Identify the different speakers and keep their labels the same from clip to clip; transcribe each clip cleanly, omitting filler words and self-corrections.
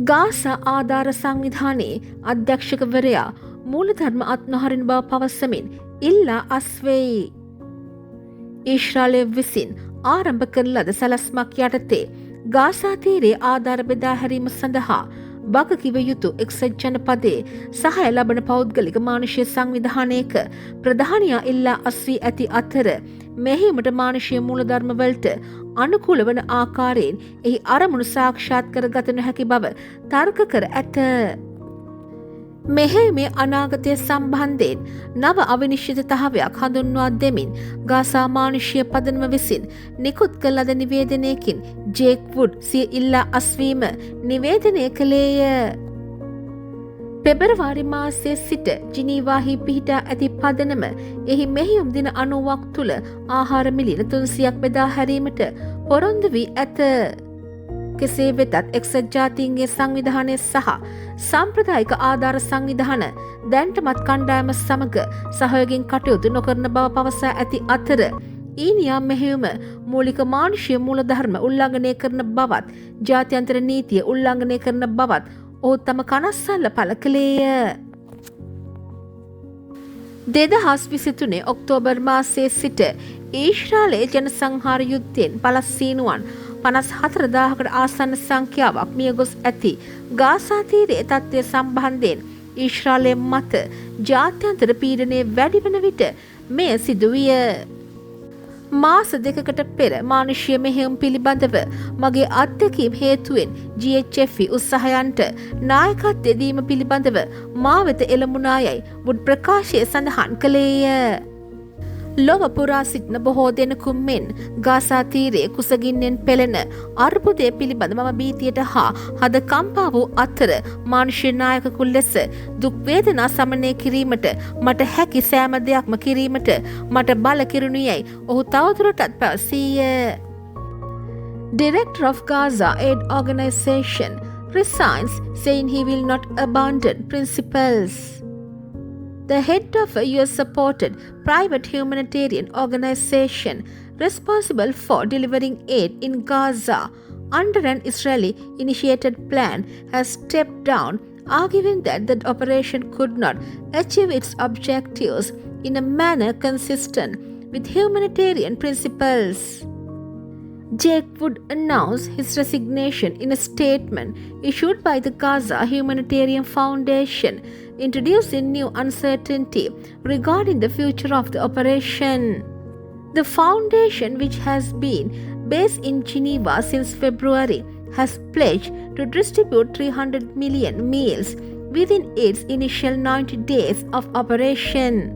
Speaker 1: Gaza ආධාර සංවිධානයේ අධ්‍යක්ෂකවරයා මූලධර්ම අත්නොහරින බව පවසමින් ඉල්ලා අස්වෙයි. ඊශ්‍රායලය විසින් ආරම්භ කරන ලද සැලැස්මක් යටතේ ගාසා තීරයේ ආධාර බෙදා හැරීම සඳහා වගකිව යුතු එක්සත් ජනපදයේ සහාය ලබන පෞද්ගලික මානුෂීය සංවිධානයක ප්‍රධානියා ඉල්ලා අස්වී ඇති අතර මෙහෙයුමට මානුෂීය මූලධර්මවලට අනුකූල වන ආකාරයෙන් එහි අරමුණු සාක්ෂාත් කරගත නොහැකි බව තර්ක කර ඇත. මෙහෙයුමේ අනාගතය සම්බන්ධයෙන් නව අවිනිශ්චිතතාවයක් හඳුන්වා දෙමින් ගාසා මානුෂීය පදනම විසින් නිකුත් කළ ලද නිවේදනයකින් ජේක් වුඩ් සිය ඉල්ලා අස්වීම නිවේදනය කළේය. පෙබරවාරි මාසයේ සිට ජිනීවාහි පිහිටා ඇති පදනම එහි මෙහෙයුම් දින 90ක් තුළ ආහාර මිලියන 300ක් බෙදා හැරීමට පොරොන්දු වී ඇත. කෙසේ වෙතත් එක්සත් ජාතීන්ගේ සංවිධානය සහ සම්ප්‍රදායික ආධාර සංවිධාන දැන්ටමත් කණ්ඩායම සමග සහයෝගයෙන් කටයුතු නොකරන බව පවසා ඇති අතර ඊනියා මෙහෙයුම මූලික මානුෂීය මූලධර්ම උල්ලංඝනය කරන බවත් ජාත්‍යන්තර නීතිය උල්ලංඝනය කරන බවත් ඔහු තම කනස්සල්ල පළ කළේය. 2023 ඔක්තෝබර් මාසයේ සිට ඊශ්‍රායලයේ ජනසංහාර යුද්ධයෙන් පලස්තීනුවන් 54,000කට ආසන්න සංඛ්‍යාවක් මියගොස් ඇති ගාසා තීරයේ තත්ත්වය සම්බන්ධයෙන් ඊශ්‍රායලය මත ජාත්‍යන්තර පීඩනය වැඩි වන විට මෙය සිදුවිය. මාස දෙකකට පෙර මානුෂීය මෙහෙයුම් පිළිබඳව මගේ අත්දැකීම් හේතුවෙන් GHF උත්සාහයන්ට නායකත්වය දීම පිළිබඳව මා වෙත එළඹුණායයි වුඩ් ප්‍රකාශය සඳහන් කළේය. ලොව පුරා සිටින බොහෝ දෙනෙකු මෙන් ගාසා තීරයේ කුසගින්නෙන් පෙළෙන අර්බුදය පිළිබඳ මම භීතියට හා හද කම්පා වූ අතර මානුෂීය නායකකු ලෙස දුක් වේදනා සමනය කිරීමට මට හැකි සෑම දෙයක්ම කිරීමට මට බල කිරුණු යයි ඔහු තවදුරටත් පැවසීය. Director of Gaza Aid Organization resigns saying he will not abandon principles. The head of a US-supported private humanitarian organization responsible for delivering aid in Gaza under an Israeli-initiated plan has stepped down, arguing that the operation could not achieve its objectives in a manner consistent with humanitarian principles. Jake Wood announced his resignation in a statement issued by the Gaza Humanitarian Foundation, introducing new uncertainty regarding the future of the operation. The foundation, which has been based in Geneva since February, has pledged to distribute 300 million meals within its initial 90 days of operation.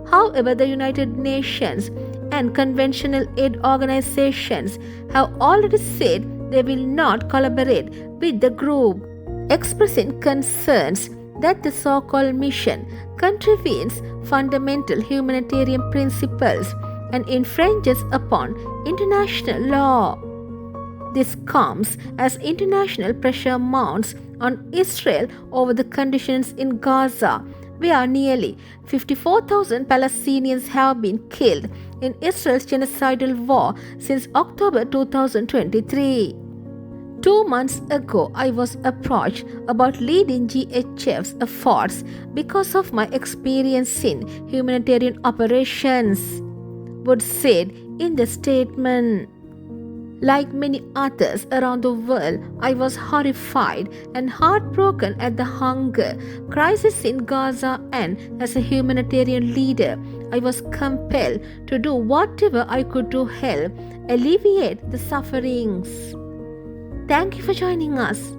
Speaker 1: However, the United Nations and conventional aid organizations have already said they will not collaborate with the group, expressing concerns that the so-called mission contravenes fundamental humanitarian principles and infringes upon international law. This comes as international pressure mounts on Israel over the conditions in Gaza, where nearly 54,000 Palestinians have been killed in Israel's genocidal war since October 2023. 2 months ago, I was approached about leading GHF's efforts because of my experience in humanitarian operations, Wood said in the statement. Like many others around the world, I was horrified and heartbroken at the hunger crisis in Gaza, and as a humanitarian leader, I was compelled to do whatever I could to help alleviate the sufferings. Thank you for joining us.